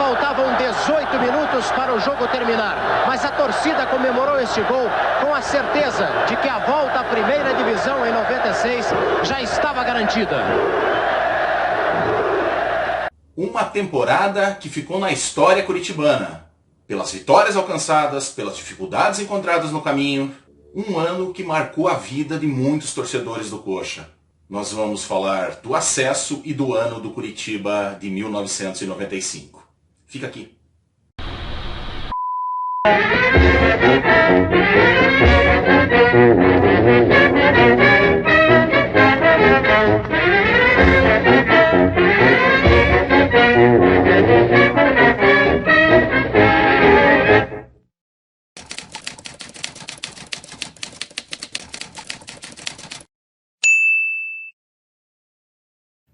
faltavam 18 minutos para o jogo terminar. Mas a torcida comemorou este gol com a certeza de que a volta à primeira divisão em 96 já estava garantida. Uma temporada que ficou na história curitibana. Pelas vitórias alcançadas, pelas dificuldades encontradas no caminho. Um ano que marcou a vida de muitos torcedores do Coxa. Nós vamos falar do acesso e do ano do Curitiba de 1995. Fica aqui.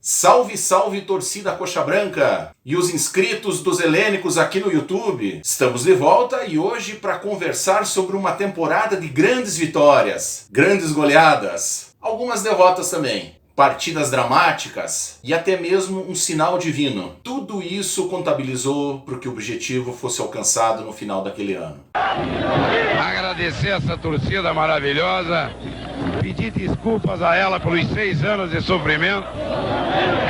Salve, salve, torcida coxa branca! E os inscritos dos Helênicos aqui no YouTube. Estamos de volta e hoje para conversar sobre uma temporada de grandes vitórias, grandes goleadas, algumas derrotas também, partidas dramáticas e até mesmo um sinal divino. Tudo isso contabilizou para que o objetivo fosse alcançado no final daquele ano. Agradecer essa torcida maravilhosa, pedir desculpas a ela pelos 6 anos de sofrimento.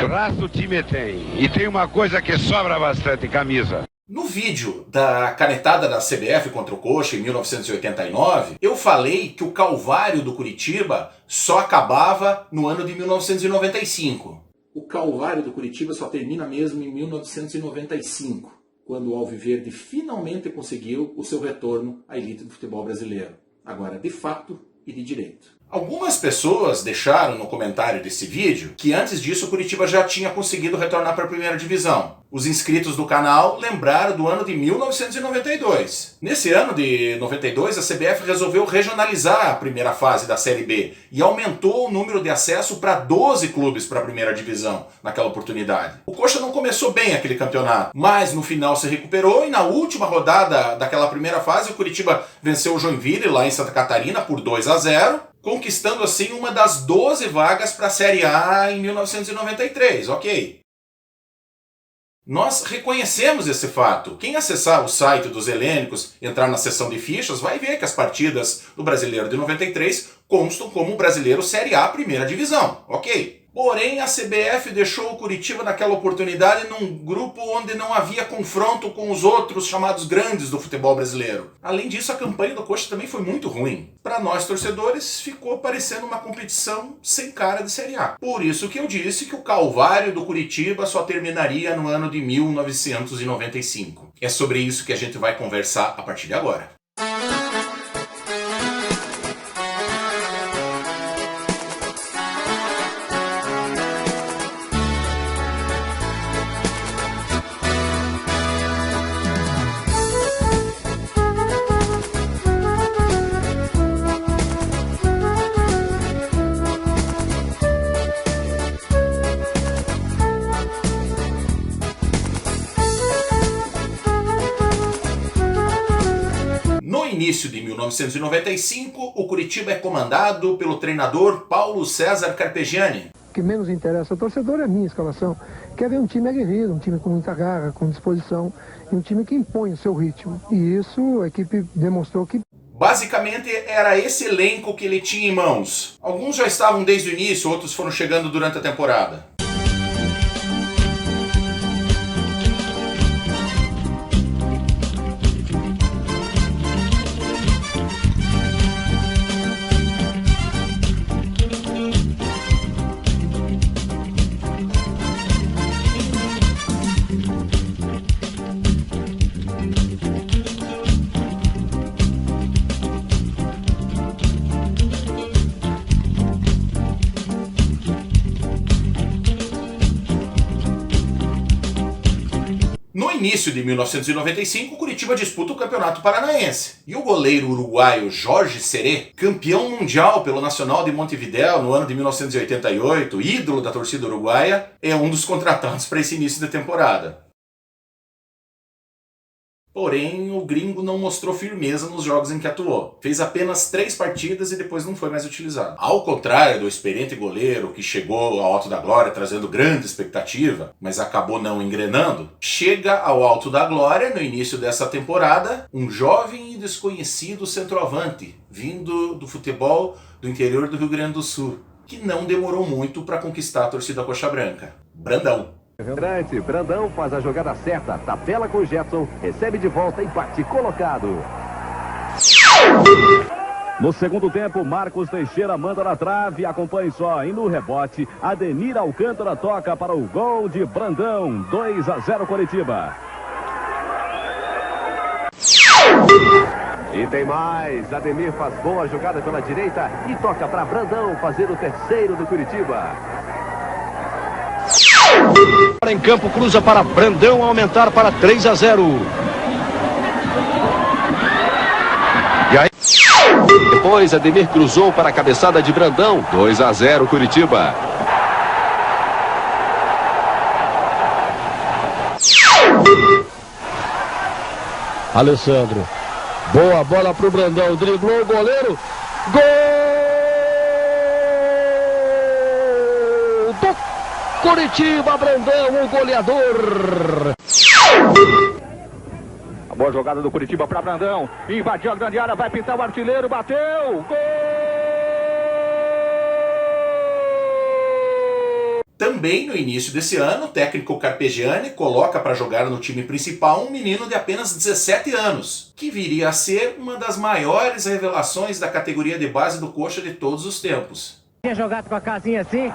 Raça o time tem. E tem uma coisa que sobra bastante, camisa. No vídeo da canetada da CBF contra o Coxa em 1989, eu falei que o calvário do Curitiba só acabava no ano de 1995. O calvário do Curitiba só termina mesmo em 1995, quando o Alviverde finalmente conseguiu o seu retorno à elite do futebol brasileiro. Agora, de fato e de direito. Algumas pessoas deixaram no comentário desse vídeo que antes disso o Curitiba já tinha conseguido retornar para a primeira divisão. Os inscritos do canal lembraram do ano de 1992. Nesse ano de 92, a CBF resolveu regionalizar a primeira fase da Série B e aumentou o número de acesso para 12 clubes para a primeira divisão naquela oportunidade. O Coxa não começou bem aquele campeonato, mas no final se recuperou e na última rodada daquela primeira fase o Curitiba venceu o Joinville lá em Santa Catarina por 2-0. Conquistando assim uma das 12 vagas para a Série A em 1993, ok? Nós reconhecemos esse fato. Quem acessar o site dos Helênicos, entrar na seção de fichas, vai ver que as partidas do Brasileiro de 93 constam como Brasileiro Série A Primeira Divisão, ok? Porém, a CBF deixou o Curitiba naquela oportunidade num grupo onde não havia confronto com os outros chamados grandes do futebol brasileiro. Além disso, a campanha do Coxa também foi muito ruim. Para nós torcedores, ficou parecendo uma competição sem cara de Série A. Por isso que eu disse que o calvário do Curitiba só terminaria no ano de 1995. É sobre isso que a gente vai conversar a partir de agora. No início de 1995, o Curitiba é comandado pelo treinador Paulo César Carpegiani. O que menos interessa ao torcedor é a minha escalação. Quer ver um time aguerrido, um time com muita garra, com disposição, e um time que impõe o seu ritmo. E isso a equipe demonstrou que... Basicamente era esse elenco que ele tinha em mãos. Alguns já estavam desde o início, outros foram chegando durante a temporada. No início de 1995, o Curitiba disputa o Campeonato Paranaense. E o goleiro uruguaio Jorge Seré, campeão mundial pelo Nacional de Montevidéu no ano de 1988, ídolo da torcida uruguaia, é um dos contratados para esse início da temporada. Porém, o gringo não mostrou firmeza nos jogos em que atuou. Fez apenas 3 partidas e depois não foi mais utilizado. Ao contrário do experiente goleiro que chegou ao Alto da Glória trazendo grande expectativa, mas acabou não engrenando, chega ao Alto da Glória no início dessa temporada um jovem e desconhecido centroavante, vindo do futebol do interior do Rio Grande do Sul, que não demorou muito para conquistar a torcida coxa branca. Brandão. Grande, Brandão faz a jogada certa, tabela com o Jetson, recebe de volta e bate colocado. No segundo tempo, Marcos Teixeira manda na trave, acompanhe só, e no rebote, Ademir Alcântara toca para o gol de Brandão, 2-0 Coritiba. E tem mais, Ademir faz boa jogada pela direita e toca para Brandão fazer o terceiro do Coritiba. Em campo, cruza para Brandão aumentar para 3-0. E aí, depois Ademir cruzou para a cabeçada de Brandão, 2-0 Coritiba. Alessandro, boa bola para o Brandão, driblou o goleiro, gol do Coritiba, Brandão, o goleador. A boa jogada do Coritiba para Brandão. Invadiu a grande área, vai pintar o artilheiro, bateu. Gol! Também no início desse ano, o técnico Carpegiani coloca para jogar no time principal um menino de apenas 17 anos, que viria a ser uma das maiores revelações da categoria de base do Coxa de todos os tempos. Tinha jogado com a casinha assim?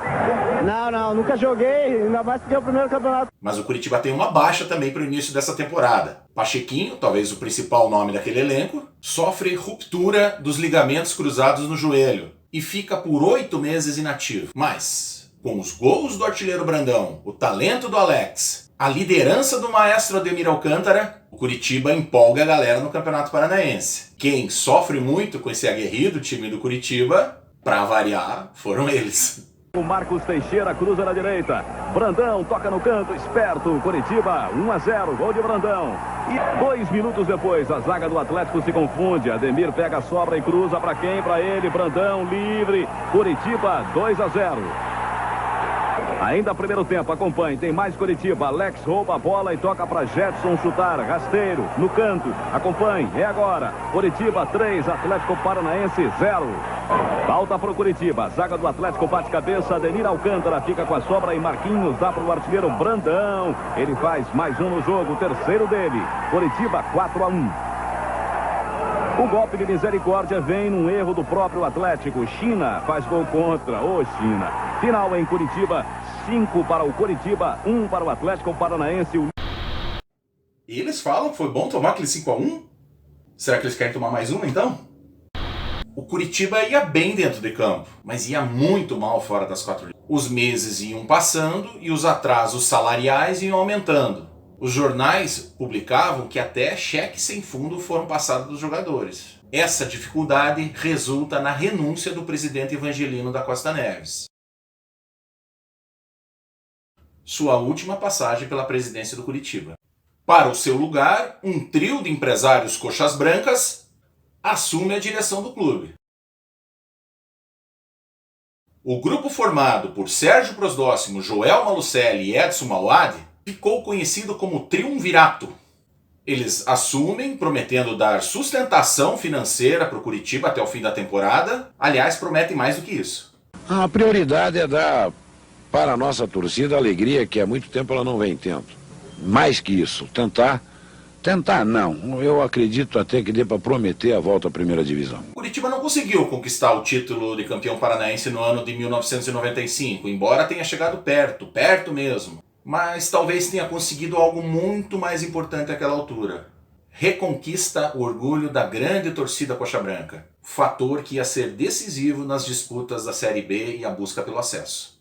Não, nunca joguei, ainda mais porque é o primeiro campeonato. Mas o Coritiba tem uma baixa também para o início dessa temporada. Pachequinho, talvez o principal nome daquele elenco, sofre ruptura dos ligamentos cruzados no joelho e fica por 8 meses inativo. Mas, com os gols do artilheiro Brandão, o talento do Alex, a liderança do maestro Ademir Alcântara, o Coritiba empolga a galera no Campeonato Paranaense. Quem sofre muito com esse aguerrido time do Coritiba, para variar, foram eles. O Marcos Teixeira cruza na direita. Brandão toca no canto, esperto. Coritiba, 1-0, gol de Brandão. E 2 minutos depois, a zaga do Atlético se confunde. Ademir pega a sobra e cruza para quem? Para ele, Brandão, livre. Coritiba, 2-0. Ainda primeiro tempo, acompanhe, tem mais Coritiba. Alex rouba a bola e toca para Jetson chutar. Rasteiro, no canto, acompanhe, é agora. Coritiba 3, Atlético Paranaense 0. Falta para o Coritiba, zaga do Atlético bate cabeça, Ademir Alcântara fica com a sobra e Marquinhos dá para o artilheiro Brandão. Ele faz mais um no jogo, o terceiro dele. Coritiba 4-1. O golpe de misericórdia vem num erro do próprio Atlético. China faz gol contra. Ô China. Final em Coritiba, 5 para o Coritiba, 1 para o Atlético Paranaense. E eles falam que foi bom tomar aquele 5-1? Será que eles querem tomar mais uma então? O Coritiba ia bem dentro de campo, mas ia muito mal fora das 4 linhas. Os meses iam passando e os atrasos salariais iam aumentando. Os jornais publicavam que até cheques sem fundo foram passados dos jogadores. Essa dificuldade resulta na renúncia do presidente Evangelino da Costa Neves. Sua última passagem pela presidência do Coritiba. Para o seu lugar, um trio de empresários coxas brancas assume a direção do clube. O grupo formado por Sérgio Prosdóximo, Joel Malucelli e Edson Mauad ficou conhecido como Triunvirato. Eles assumem, prometendo dar sustentação financeira para o Coritiba até o fim da temporada. Aliás, prometem mais do que isso. A prioridade é dar para a nossa torcida a alegria que há muito tempo ela não vem tendo. Mais que isso, tentar não. Eu acredito até que dê para prometer a volta à primeira divisão. O Coritiba não conseguiu conquistar o título de campeão paranaense no ano de 1995, embora tenha chegado perto mesmo. Mas talvez tenha conseguido algo muito mais importante àquela altura. Reconquista o orgulho da grande torcida coxa branca. Fator que ia ser decisivo nas disputas da Série B e a busca pelo acesso.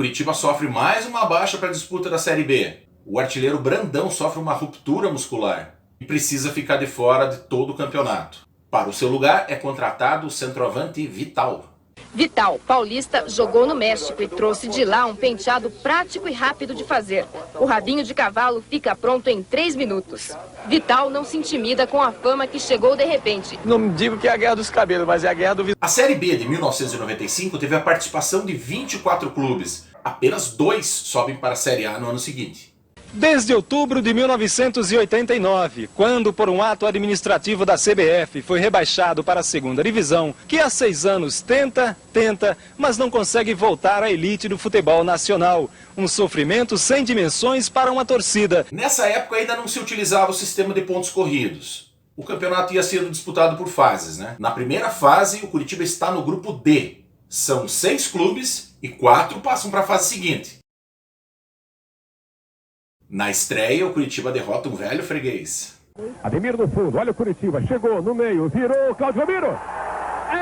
Curitiba sofre mais uma baixa para a disputa da Série B. O artilheiro Brandão sofre uma ruptura muscular e precisa ficar de fora de todo o campeonato. Para o seu lugar é contratado o centroavante Vital. Vital, paulista, jogou no México e trouxe de lá um penteado prático e rápido de fazer. O rabinho de cavalo fica pronto em 3 minutos. Vital não se intimida com a fama que chegou de repente. Não digo que é a guerra dos cabelos, mas é a guerra do Vital. A Série B de 1995 teve a participação de 24 clubes. Apenas 2 sobem para a Série A no ano seguinte. Desde outubro de 1989, quando por um ato administrativo da CBF foi rebaixado para a segunda divisão, que há 6 anos tenta, mas não consegue voltar à elite do futebol nacional. Um sofrimento sem dimensões para uma torcida. Nessa época ainda não se utilizava o sistema de pontos corridos. O campeonato ia sendo disputado por fases, né? Na primeira fase, o Curitiba está no grupo D. São 6 clubes e 4 passam para a fase seguinte. Na estreia, o Curitiba derrota um velho freguês. Ademir no fundo, olha o Curitiba, chegou no meio, virou, Cláudio Miro. É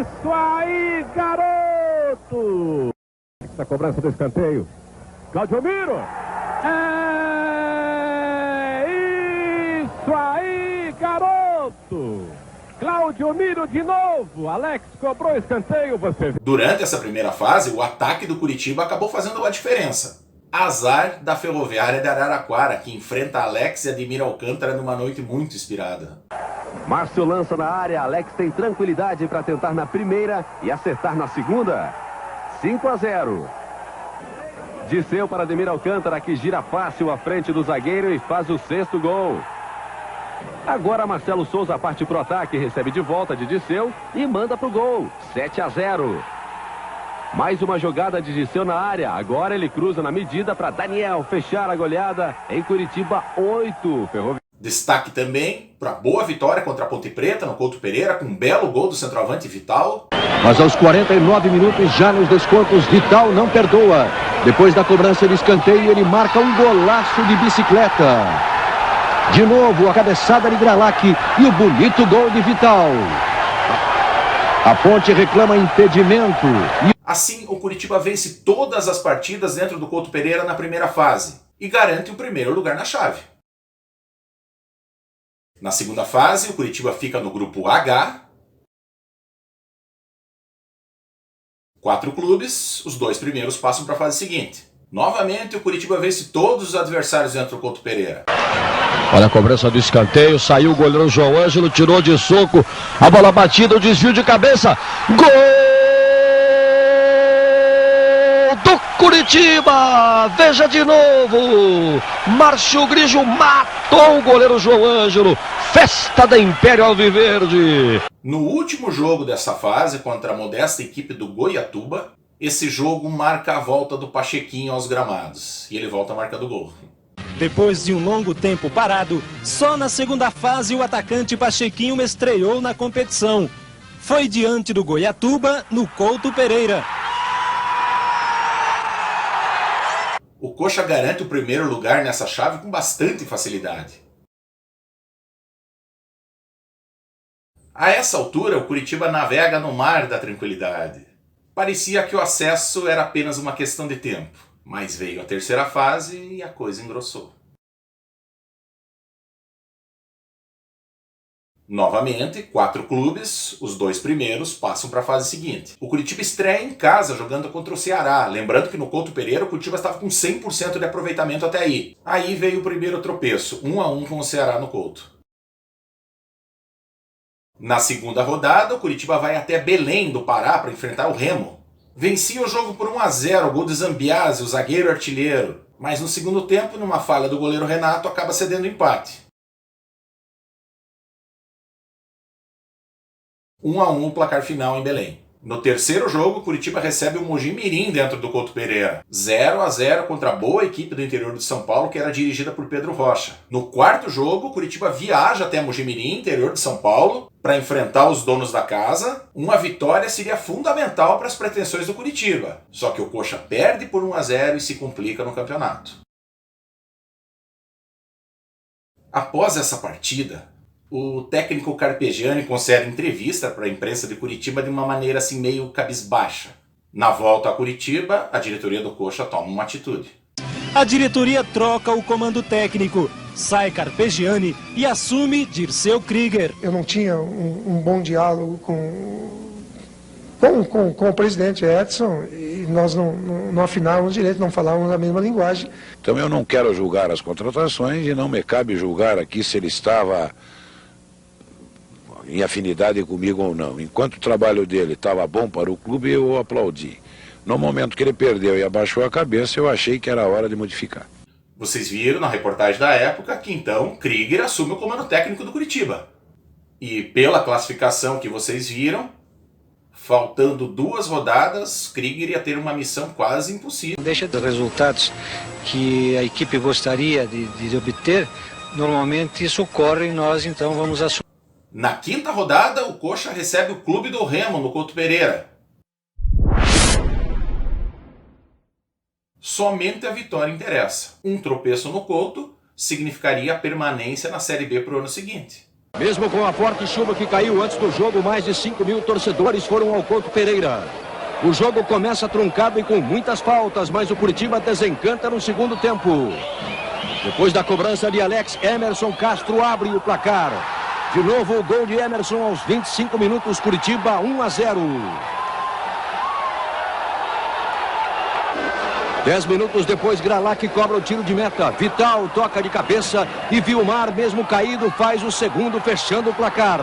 isso aí, garoto! Essa cobrança do escanteio. Cláudio Miro. É isso aí, garoto! Cláudio Miro de novo, Alex cobrou escanteio, você... Durante essa primeira fase, o ataque do Curitiba acabou fazendo a diferença. Azar da Ferroviária de Araraquara, que enfrenta Alex e Ademir Alcântara numa noite muito inspirada. Márcio lança na área, Alex tem tranquilidade para tentar na primeira e acertar na segunda. 5-0. Disseu para Ademir Alcântara, que gira fácil à frente do zagueiro e faz o 6º gol. Agora Marcelo Souza parte pro ataque, recebe de volta de Disseu e manda pro gol. 7-0. Mais uma jogada de Disseu na área. Agora ele cruza na medida para Daniel fechar a goleada em Curitiba 8. Destaque também para boa vitória contra a Ponte Preta no Couto Pereira, com um belo gol do centroavante Vital. Mas aos 49 minutos, já nos descontos, Vital não perdoa. Depois da cobrança de escanteio, ele marca um golaço de bicicleta. De novo, a cabeçada de Gralac e o bonito gol de Vital. A Ponte reclama impedimento. Assim, o Curitiba vence todas as partidas dentro do Couto Pereira na primeira fase e garante o primeiro lugar na chave. Na segunda fase, o Curitiba fica no grupo H. 4 clubes, os 2 primeiros passam para a fase seguinte. Novamente, o Curitiba vence todos os adversários dentro do Couto Pereira. Olha a cobrança do escanteio, saiu o goleiro João Ângelo, tirou de soco, a bola batida, o desvio de cabeça, gol do Curitiba! Veja de novo, Márcio Grigio matou o goleiro João Ângelo, festa da Império Alviverde. No último jogo dessa fase, contra a modesta equipe do Goiatuba, esse jogo marca a volta do Pachequinho aos gramados, e ele volta marcando gol. Depois de um longo tempo parado, só na segunda fase o atacante Pachequinho estreou na competição. Foi diante do Goiatuba, no Couto Pereira. O Coxa garante o primeiro lugar nessa chave com bastante facilidade. A essa altura, o Curitiba navega no mar da tranquilidade. Parecia que o acesso era apenas uma questão de tempo. Mas veio a terceira fase e a coisa engrossou. Novamente, 4 clubes, os 2 primeiros passam para a fase seguinte. O Curitiba estreia em casa jogando contra o Ceará. Lembrando que no Couto Pereira o Curitiba estava com 100% de aproveitamento até aí. Aí veio o primeiro tropeço, 1-1 com o Ceará no Couto. Na segunda rodada, o Curitiba vai até Belém do Pará para enfrentar o Remo. Vencia o jogo por 1-0, o gol de Zambiase, o zagueiro artilheiro. Mas no segundo tempo, numa falha do goleiro Renato, acaba cedendo empate. 1-1 o placar final em Belém. No terceiro jogo, o Curitiba recebe o Mojimirim dentro do Couto Pereira. 0-0 contra a boa equipe do interior de São Paulo, que era dirigida por Pedro Rocha. No quarto jogo, o Curitiba viaja até Mojimirim, interior de São Paulo, para enfrentar os donos da casa. Uma vitória seria fundamental para as pretensões do Curitiba. Só que o Coxa perde por 1-0 e se complica no campeonato. Após essa partida, O técnico Carpegiani concede entrevista para a imprensa de Curitiba de uma maneira assim meio cabisbaixa. Na volta a Curitiba, a diretoria do Coxa toma uma atitude. A diretoria troca o comando técnico. Sai Carpegiani e assume Dirceu Krieger. Eu não tinha um bom diálogo com o presidente Edson e nós não afinávamos direito, não falávamos a mesma linguagem. Então eu não quero julgar as contratações e não me cabe julgar aqui se ele estava em afinidade comigo ou não. Enquanto o trabalho dele estava bom para o clube, eu o aplaudi. No momento que ele perdeu e abaixou a cabeça, eu achei que era hora de modificar. Vocês viram na reportagem da época que então Krieger assume o comando técnico do Curitiba. E pela classificação que vocês viram, faltando 2 rodadas, Krieger ia ter uma missão quase impossível. Deixa dos resultados que a equipe gostaria de obter, normalmente isso ocorre e nós então vamos assumir. Na 5ª rodada, o Coxa recebe o Clube do Remo no Couto Pereira. Somente a vitória interessa. Um tropeço no Couto significaria a permanência na Série B para o ano seguinte. Mesmo com a forte chuva que caiu antes do jogo, mais de 5.000 torcedores foram ao Couto Pereira. O jogo começa truncado e com muitas faltas, mas o Curitiba desencanta no segundo tempo. Depois da cobrança de Alex, Emerson Castro abre o placar. De novo o gol de Emerson aos 25 minutos, Curitiba 1-0. 10 minutos depois, Gralac cobra o tiro de meta. Vital toca de cabeça e Vilmar, mesmo caído, faz o segundo, fechando o placar.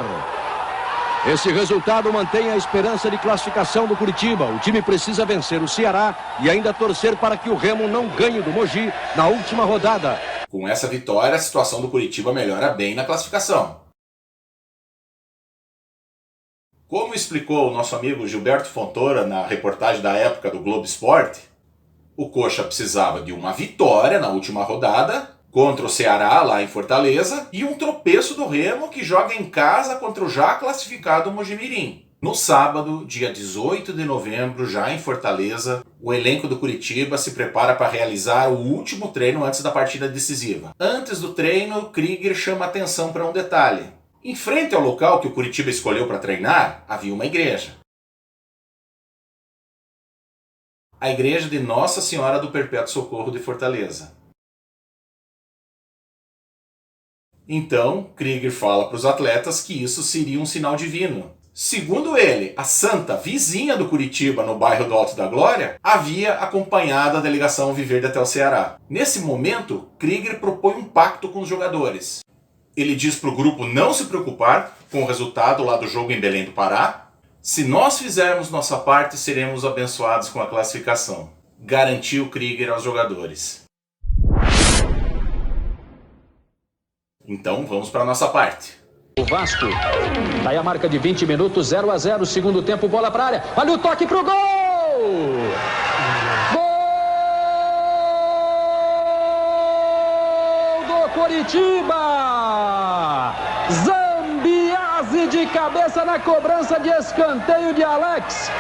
Esse resultado mantém a esperança de classificação do Curitiba. O time precisa vencer o Ceará e ainda torcer para que o Remo não ganhe do Mogi na última rodada. Com essa vitória, a situação do Curitiba melhora bem na classificação. Como explicou o nosso amigo Gilberto Fontoura na reportagem da época do Globo Esporte, o Coxa precisava de uma vitória na última rodada contra o Ceará lá em Fortaleza e um tropeço do Remo que joga em casa contra o já classificado Mojimirim. No sábado, dia 18 de novembro, já em Fortaleza, o elenco do Curitiba se prepara para realizar o último treino antes da partida decisiva. Antes do treino, Krieger chama atenção para um detalhe. Em frente ao local que o Curitiba escolheu para treinar, havia uma igreja. A igreja de Nossa Senhora do Perpétuo Socorro de Fortaleza. Então, Krieger fala para os atletas que isso seria um sinal divino. Segundo ele, a santa vizinha do Curitiba, no bairro do Alto da Glória, havia acompanhado a delegação Viverde até o Ceará. Nesse momento, Krieger propõe um pacto com os jogadores. Ele diz para o grupo não se preocupar com o resultado lá do jogo em Belém do Pará. Se nós fizermos nossa parte, seremos abençoados com a classificação. Garantiu Krieger aos jogadores. Então vamos para a nossa parte. O Vasco, daí a marca de 20 minutos, 0-0, segundo tempo, bola para a área. Olha o toque pro gol! Gol do Coritiba! Zambiase de cabeça na cobrança de escanteio de Alex.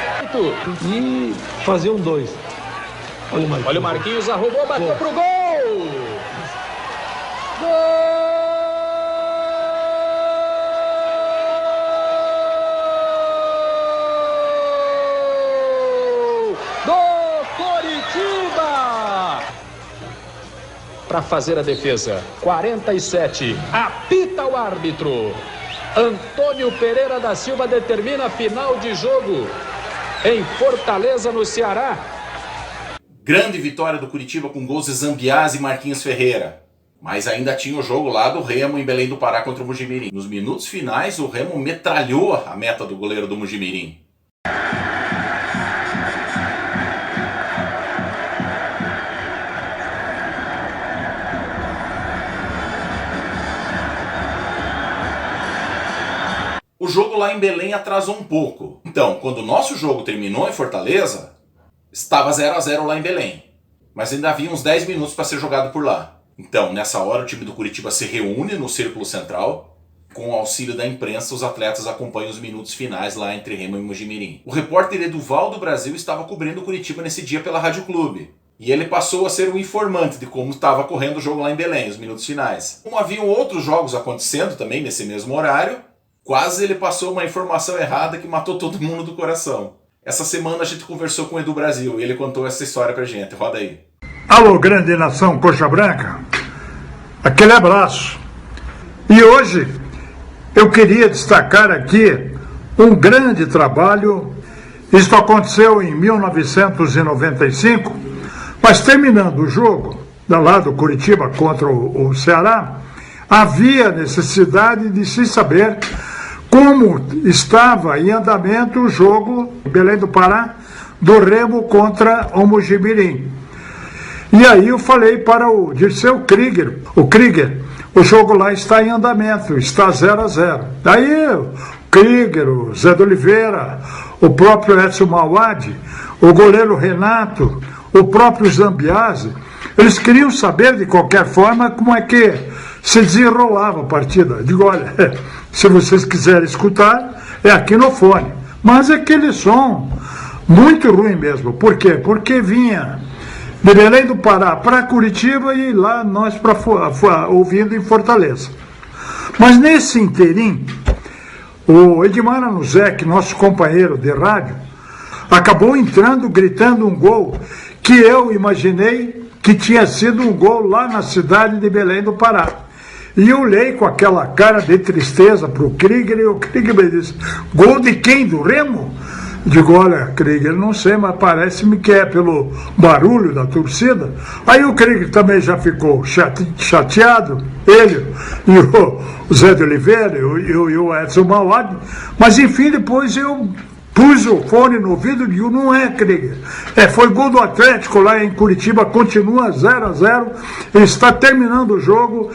E fazer um 2. Olha o Marquinhos, arrumou, bateu pro gol! Gol! Para fazer a defesa, 47, apita o árbitro. Antônio Pereira da Silva determina a final de jogo em Fortaleza, no Ceará. Grande vitória do Curitiba com gols de Zambiase e Marquinhos Ferreira. Mas ainda tinha o jogo lá do Remo em Belém do Pará contra o Mojimirim. Nos minutos finais, o Remo metralhou a meta do goleiro do Mojimirim. O jogo lá em Belém atrasou um pouco. Então, quando o nosso jogo terminou em Fortaleza, estava 0-0 lá em Belém. Mas ainda havia uns 10 minutos para ser jogado por lá. Então, nessa hora, o time do Curitiba se reúne no Círculo Central. Com o auxílio da imprensa, os atletas acompanham os minutos finais lá entre Remo e Mojimirim. O repórter Eduvaldo Brasil estava cobrindo o Curitiba nesse dia pela Rádio Clube. E ele passou a ser um informante de como estava correndo o jogo lá em Belém, os minutos finais. Como haviam outros jogos acontecendo também nesse mesmo horário, quase ele passou uma informação errada que matou todo mundo do coração. Essa semana a gente conversou com o Edu Brasil e ele contou essa história pra gente. Roda aí. Alô, grande nação Coxa Branca. Aquele abraço. E hoje eu queria destacar aqui um grande trabalho. Isto aconteceu em 1995, mas terminando o jogo, lá do Curitiba contra o Ceará, havia necessidade de se saber como estava em andamento o jogo em Belém do Pará, do Remo contra o Mojimirim. E aí eu falei para o Dirceu Krieger, o jogo lá está em andamento, está 0-0. Daí o Krieger, o Zé de Oliveira, o próprio Edson Mauad, o goleiro Renato, o próprio Zambiase, eles queriam saber de qualquer forma como é que se desenrolava a partida. Digo, olha, se vocês quiserem escutar, é aqui no fone. Mas aquele som muito ruim mesmo. Por quê? Porque vinha de Belém do Pará para Curitiba e lá nós ouvindo em Fortaleza. Mas nesse inteirinho, o Edmar Anuzek, nosso companheiro de rádio, acabou entrando, gritando um gol que eu imaginei que tinha sido um gol lá na cidade de Belém do Pará. E eu olhei com aquela cara de tristeza para o Krieger e o Krieger me disse, gol de quem? Do Remo? Digo, olha, Krieger, não sei, mas parece-me que é pelo barulho da torcida. Aí o Krieger também já ficou chateado, ele e o Zé de Oliveira e o Edson Mauad. Mas enfim, depois eu pus o fone no ouvido e digo, não é, Krieger. Foi gol do Atlético lá em Curitiba, continua 0-0, está terminando o jogo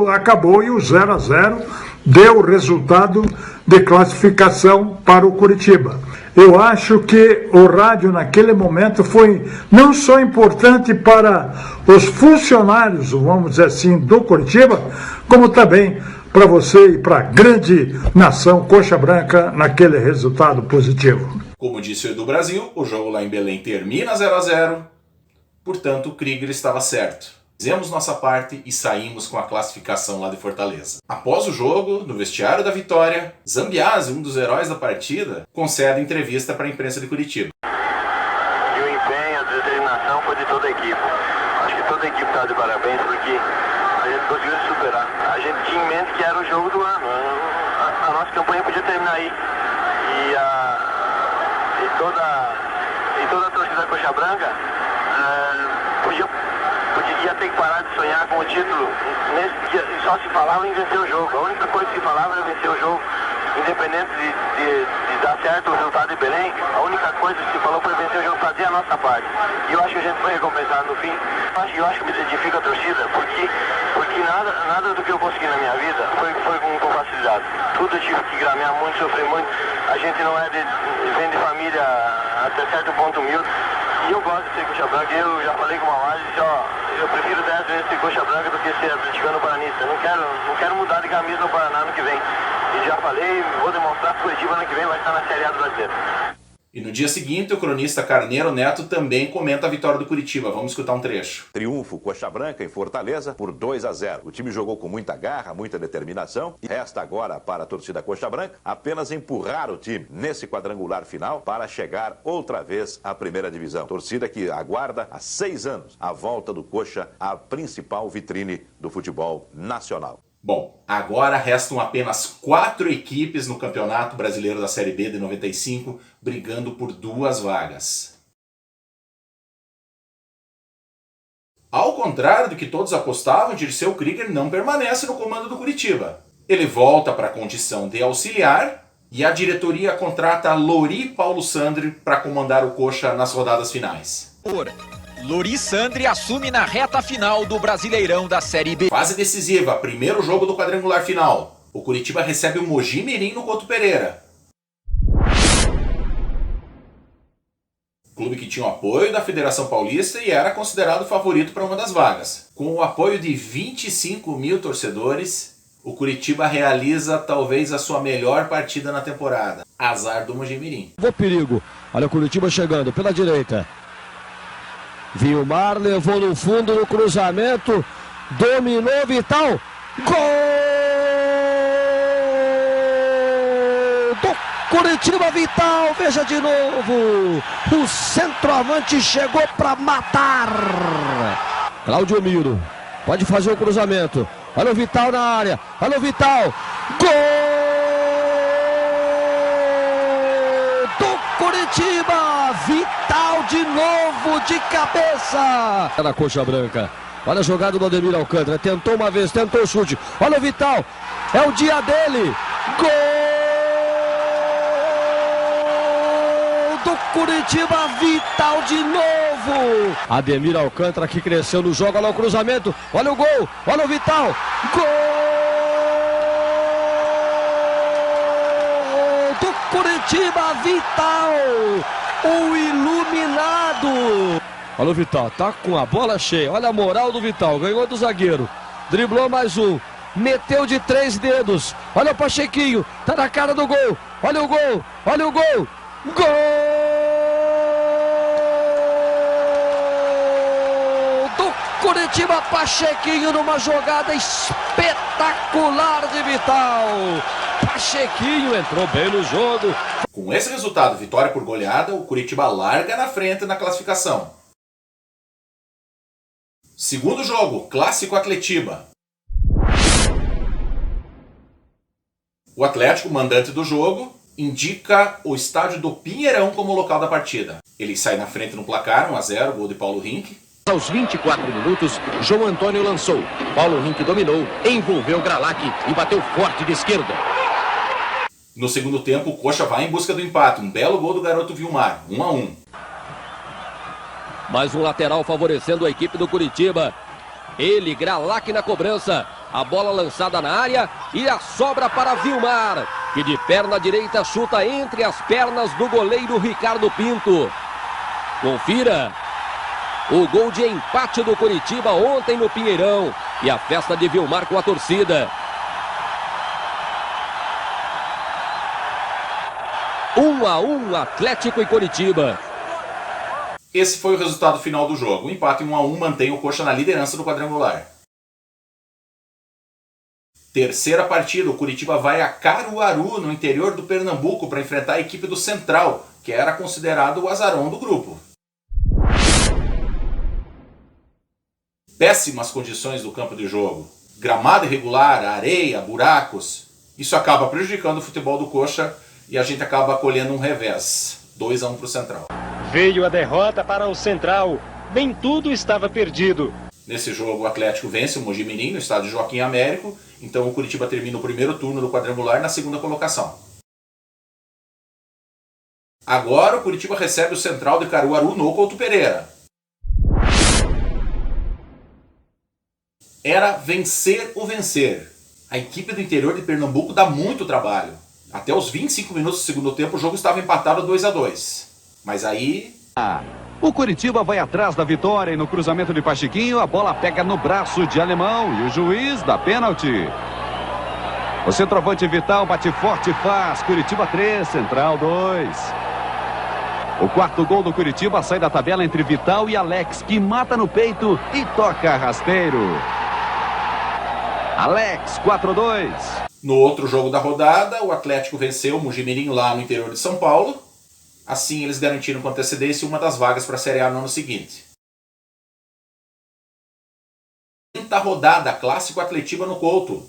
acabou e o 0-0 deu o resultado de classificação para o Curitiba. Eu acho que o rádio naquele momento foi não só importante para os funcionários, vamos dizer assim, do Curitiba, como também para você e para a grande nação Coxa Branca naquele resultado positivo. Como disse o Edu Brasil, o jogo lá em Belém termina 0-0, portanto o Krieger estava certo. Fizemos nossa parte e saímos com a classificação lá de Fortaleza. Após o jogo, no vestiário da Vitória, Zambiase, um dos heróis da partida, concede entrevista para a imprensa de Curitiba. E o empenho, a determinação foi de toda a equipe. Acho que toda a equipe está de parabéns porque a gente conseguiu superar. A gente tinha em mente que era o jogo do ano. A nossa campanha podia terminar aí. E toda a torcida da Coxa Branca ia ter que parar de sonhar com o título. Nesse dia só se falava em vencer o jogo. A única coisa que se falava era vencer o jogo. Independente de dar certo o resultado de Belém, a única coisa que se falou foi vencer o jogo, fazer a nossa parte. E eu acho que a gente foi recompensado no fim. Eu acho que me identifico a torcida, porque nada do que eu consegui na minha vida foi com facilidade. Tudo eu tive que gramear muito, sofrer muito. A gente não vem de família até certo ponto humilde. E eu gosto de ser Coxa Branca, eu já falei com o Mauad, eu prefiro 10 vezes ser Coxa Branca do que ser atleticano paranista. Não quero mudar de camisa no Paraná ano que vem. E já falei, vou demonstrar que o Curitiba ano que vem vai estar na Série A do Brasileiro. E no dia seguinte, o cronista Carneiro Neto também comenta a vitória do Curitiba. Vamos escutar um trecho. Triunfo Coxa Branca em Fortaleza por 2-0. O time jogou com muita garra, muita determinação. E resta agora para a torcida Coxa Branca apenas empurrar o time nesse quadrangular final para chegar outra vez à primeira divisão. Torcida que aguarda há 6 anos a volta do Coxa à principal vitrine do futebol nacional. Bom, agora restam apenas 4 equipes no Campeonato Brasileiro da Série B de 95, brigando por 2 vagas. Ao contrário do que todos apostavam, Dirceu Krieger não permanece no comando do Curitiba. Ele volta para a condição de auxiliar e a diretoria contrata Lori Paulo Sandri para comandar o Coxa nas rodadas finais. Lori Sandri assume na reta final do Brasileirão da Série B. Fase decisiva, primeiro jogo do quadrangular final. O Curitiba recebe o Mojimirim no Couto Pereira. Clube que tinha o apoio da Federação Paulista e era considerado favorito para uma das vagas. Com o apoio de 25 mil torcedores, o Curitiba realiza talvez a sua melhor partida na temporada. Azar do Mojimirim. O perigo. Olha o Curitiba chegando pela direita. Vilmar levou no fundo no cruzamento, dominou Vital. Gol do Curitiba, Vital, veja de novo. O centroavante chegou para matar. Cláudio Miro pode fazer o cruzamento. Olha o Vital na área. Olha o Vital. Gol do Curitiba. Vital de novo de cabeça. Na coxa branca. Olha a jogada do Ademir Alcântara. Tentou uma vez, tentou o chute. Olha o Vital. É o dia dele. Gol do Curitiba. Vital de novo. Ademir Alcântara que cresceu no jogo. Olha o cruzamento. Olha o gol. Olha o Vital. Gol do Curitiba. Vital. O iluminado. Olha o Vital, tá com a bola cheia. Olha a moral do Vital, ganhou do zagueiro. Driblou mais um, meteu de 3 dedos. Olha o Pachequinho, tá na cara do gol. Olha o gol, olha o gol. Gol do Curitiba, Pachequinho numa jogada espetacular de Vital. Pachequinho entrou bem no jogo. Com esse resultado, vitória por goleada, o Curitiba larga na frente na classificação. Segundo jogo, Clássico Atletiba. O Atlético, mandante do jogo, indica o estádio do Pinheirão como local da partida. Ele sai na frente no placar, 1-0, gol de Paulo Rink. Aos 24 minutos, João Antônio lançou. Paulo Rink dominou, envolveu Gralac e bateu forte de esquerda. No segundo tempo, o Coxa vai em busca do empate. Um belo gol do garoto Vilmar, 1-1. Mais um lateral favorecendo a equipe do Curitiba. Ele, Gralac na cobrança. A bola lançada na área e a sobra para Vilmar, que de perna direita chuta entre as pernas do goleiro Ricardo Pinto. Confira o gol de empate do Curitiba ontem no Pinheirão e a festa de Vilmar com a torcida. 1-1, Atlético e Curitiba. Esse foi o resultado final do jogo. O empate 1-1 mantém o Coxa na liderança do quadrangular. Terceira partida, o Curitiba vai a Caruaru, no interior do Pernambuco, para enfrentar a equipe do Central, que era considerado o azarão do grupo. Péssimas condições do campo de jogo. Gramado irregular, areia, buracos. Isso acaba prejudicando o futebol do Coxa e a gente acaba colhendo um revés. 2-1 para o Central. Veio a derrota para o Central. Nem tudo estava perdido. Nesse jogo, o Atlético vence o Mojimirim no estádio Joaquim Américo. Então o Curitiba termina o primeiro turno do quadrangular na segunda colocação. Agora o Curitiba recebe o Central de Caruaru no Couto Pereira. Era vencer ou vencer. A equipe do interior de Pernambuco dá muito trabalho. Até os 25 minutos do segundo tempo o jogo estava empatado 2-2. Mas aí... O Curitiba vai atrás da vitória e no cruzamento de Pachequinho a bola pega no braço de Alemão e o juiz dá pênalti. O centroavante Vital bate forte e faz. Curitiba 3, Central 2. O quarto gol do Curitiba sai da tabela entre Vital e Alex, que mata no peito e toca rasteiro. Alex, 4-2. No outro jogo da rodada, o Atlético venceu o Mojimirim lá no interior de São Paulo. Assim, eles garantiram com antecedência uma das vagas para a Série A no ano seguinte. Quinta rodada, Clássico Atletiba no Couto.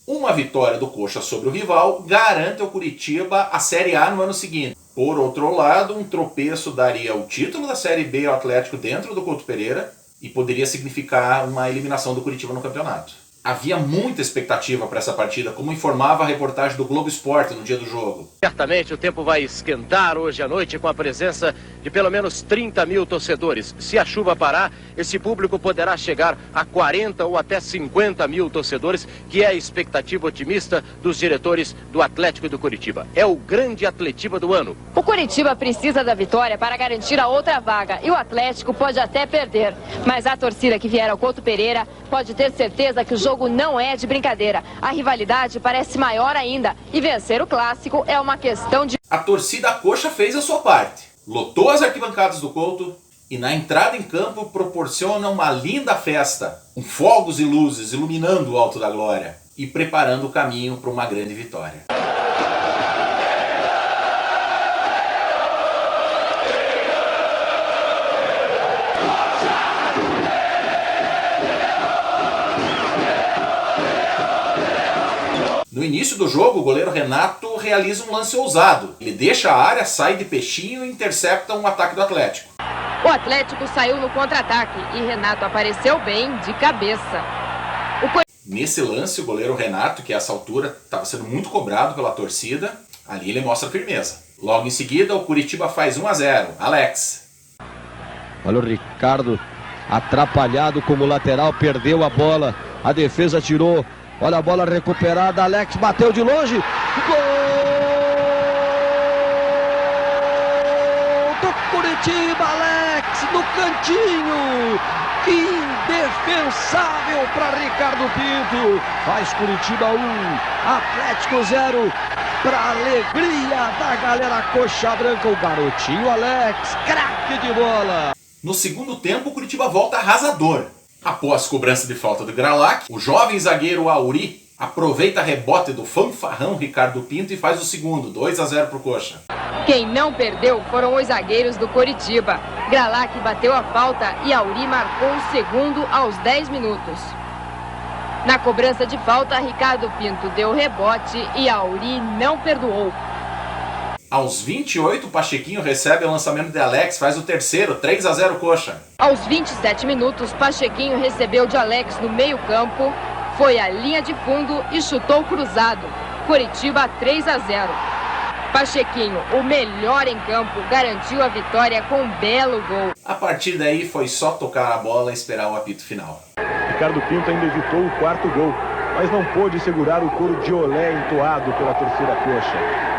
Uma vitória do Coxa sobre o rival garante ao Curitiba a Série A no ano seguinte. Por outro lado, um tropeço daria o título da Série B ao Atlético dentro do Couto Pereira e poderia significar uma eliminação do Curitiba no campeonato. Havia muita expectativa para essa partida, como informava a reportagem do Globo Esporte no dia do jogo. Certamente o tempo vai esquentar hoje à noite com a presença de pelo menos 30 mil torcedores. Se a chuva parar, esse público poderá chegar a 40 ou até 50 mil torcedores, que é a expectativa otimista dos diretores do Atlético e do Curitiba. É o grande Atletiba do ano. O Curitiba precisa da vitória para garantir a outra vaga e o Atlético pode até perder. Mas a torcida que vier ao Couto Pereira pode ter certeza que o jogo jogo não é de brincadeira. A rivalidade parece maior ainda e vencer o clássico é uma questão de... A torcida coxa fez a sua parte. Lotou as arquibancadas do Couto e na entrada em campo proporciona uma linda festa, com fogos e luzes iluminando o Alto da Glória e preparando o caminho para uma grande vitória. No início do jogo, o goleiro Renato realiza um lance ousado. Ele deixa a área, sai de peixinho e intercepta um ataque do Atlético. O Atlético saiu no contra-ataque e Renato apareceu bem de cabeça. Nesse lance, o goleiro Renato, que a essa altura estava sendo muito cobrado pela torcida, ali ele mostra firmeza. Logo em seguida, o Curitiba faz 1-0. Alex. Olha o Ricardo atrapalhado como lateral, perdeu a bola. A defesa tirou. Olha a bola recuperada, Alex bateu de longe. Gol do Curitiba, Alex, no cantinho. Indefensável para Ricardo Pinto. Faz Curitiba 1, Atlético 0. Para alegria da galera coxa branca, o garotinho Alex, craque de bola. No segundo tempo, o Curitiba volta arrasador. Após cobrança de falta do Gralac, o jovem zagueiro Auri aproveita a rebote do fanfarrão Ricardo Pinto e faz o segundo, 2-0 pro Coxa. Quem não perdeu foram os zagueiros do Coritiba. Gralac bateu a falta e Auri marcou o segundo aos 10 minutos. Na cobrança de falta, Ricardo Pinto deu rebote e Auri não perdoou. Aos 28, o Pachequinho recebe o lançamento de Alex, faz o terceiro, 3-0 Coxa. Aos 27 minutos, Pachequinho recebeu de Alex no meio-campo, foi à linha de fundo e chutou cruzado. Curitiba 3-0. Pachequinho, o melhor em campo, garantiu a vitória com um belo gol. A partir daí foi só tocar a bola e esperar o apito final. Ricardo Pinto ainda evitou o quarto gol, mas não pôde segurar o coro de olé entoado pela torcida coxa.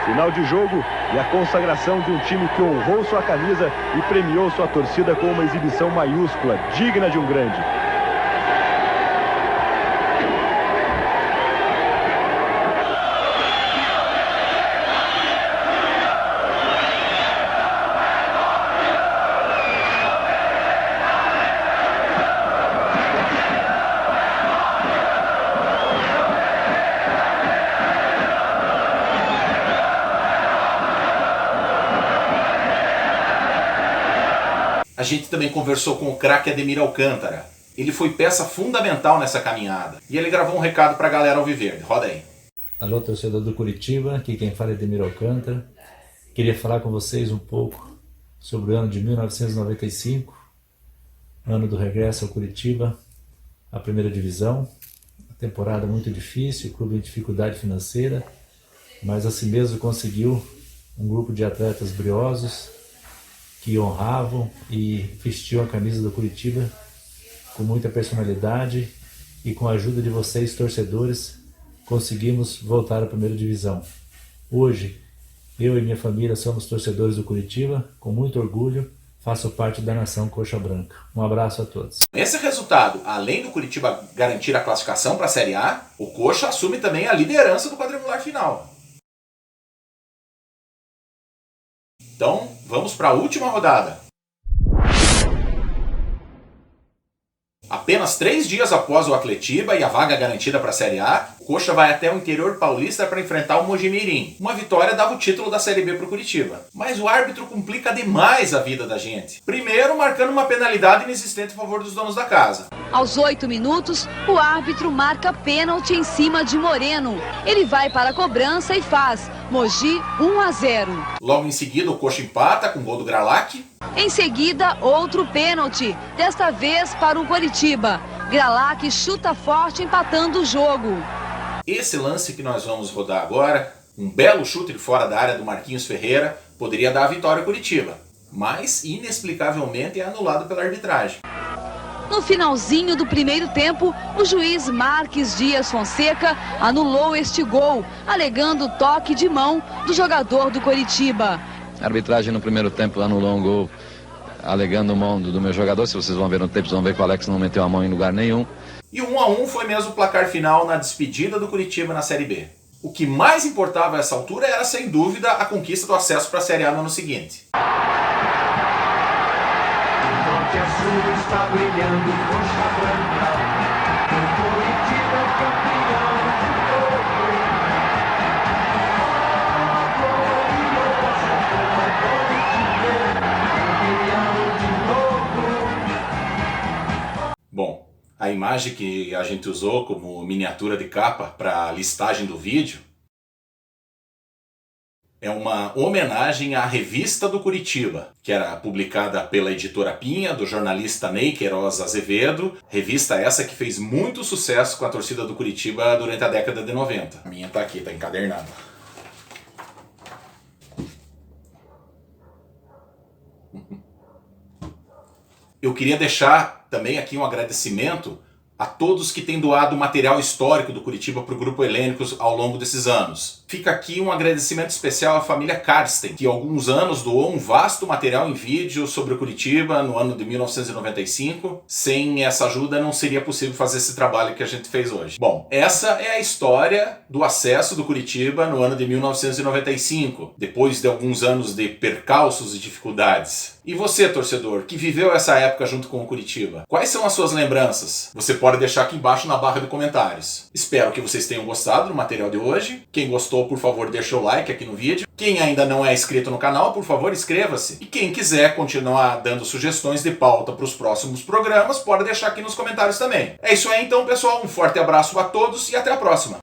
Final de jogo e a consagração de um time que honrou sua camisa e premiou sua torcida com uma exibição maiúscula, digna de um grande. A gente também conversou com o craque Ademir Alcântara. Ele foi peça fundamental nessa caminhada. E ele gravou um recado para a galera alviverde. Roda aí. Alô, torcedor do Curitiba, aqui quem fala é Ademir Alcântara. Queria falar com vocês um pouco sobre o ano de 1995, ano do regresso ao Curitiba, à primeira divisão. Uma temporada muito difícil, o clube em dificuldade financeira, mas assim mesmo conseguiu um grupo de atletas briosos, que honravam e vestiam a camisa do Curitiba com muita personalidade e com a ajuda de vocês, torcedores, conseguimos voltar à primeira divisão. Hoje, eu e minha família somos torcedores do Curitiba, com muito orgulho, faço parte da nação Coxa Branca. Um abraço a todos. Esse resultado, além do Curitiba garantir a classificação para a Série A, o Coxa assume também a liderança do quadrangular final. Então, vamos para a última rodada. Apenas 3 dias após o Atletiba e a vaga garantida para a Série A, o Coxa vai até o interior paulista para enfrentar o Mojimirim. Uma vitória dava o título da Série B para o Curitiba. Mas o árbitro complica demais a vida da gente. Primeiro, marcando uma penalidade inexistente a favor dos donos da casa. Aos 8 minutos, o árbitro marca pênalti em cima de Moreno. Ele vai para a cobrança e faz Mogi 1-0. Logo em seguida, o Coxa empata com o gol do Gralac. Em seguida, outro pênalti, desta vez para o Coritiba. Gralac chuta forte, empatando o jogo. Esse lance que nós vamos rodar agora, um belo chute de fora da área do Marquinhos Ferreira, poderia dar a vitória ao Curitiba, mas inexplicavelmente é anulado pela arbitragem. No finalzinho do primeiro tempo, o juiz Marques Dias Fonseca anulou este gol, alegando toque de mão do jogador do Coritiba. A arbitragem no primeiro tempo anulou um gol alegando mão do meu jogador. Se vocês vão ver no tape, vocês vão ver que o Alex não meteu a mão em lugar nenhum. E o 1-1 foi mesmo o placar final na despedida do Curitiba na Série B. O que mais importava a essa altura era, sem dúvida, a conquista do acesso para a Série A no ano seguinte. Norte a sul está brilhando coxa branca, o Curitiba é campeão de novo. Bom, a imagem que a gente usou como miniatura de capa para a listagem do vídeo é uma homenagem à Revista do Curitiba, que era publicada pela editora Pinha, do jornalista Ney Queiroz Azevedo, revista essa que fez muito sucesso com a torcida do Curitiba durante a década de 90. A minha tá aqui, tá encadernada. Eu queria deixar também aqui um agradecimento a todos que têm doado material histórico do Curitiba para o Grupo Helênicos ao longo desses anos. Fica aqui um agradecimento especial à família Karsten, que há alguns anos doou um vasto material em vídeo sobre o Curitiba no ano de 1995. Sem essa ajuda não seria possível fazer esse trabalho que a gente fez hoje. Bom, essa é a história do acesso do Curitiba no ano de 1995, depois de alguns anos de percalços e dificuldades. E você, torcedor, que viveu essa época junto com o Curitiba, quais são as suas lembranças? Você pode deixar aqui embaixo na barra de comentários. Espero que vocês tenham gostado do material de hoje. Quem gostou, por favor, deixa o like aqui no vídeo. Quem ainda não é inscrito no canal, por favor, inscreva-se. E quem quiser continuar dando sugestões de pauta para os próximos programas, pode deixar aqui nos comentários também. É isso aí então, pessoal. Um forte abraço a todos e até a próxima.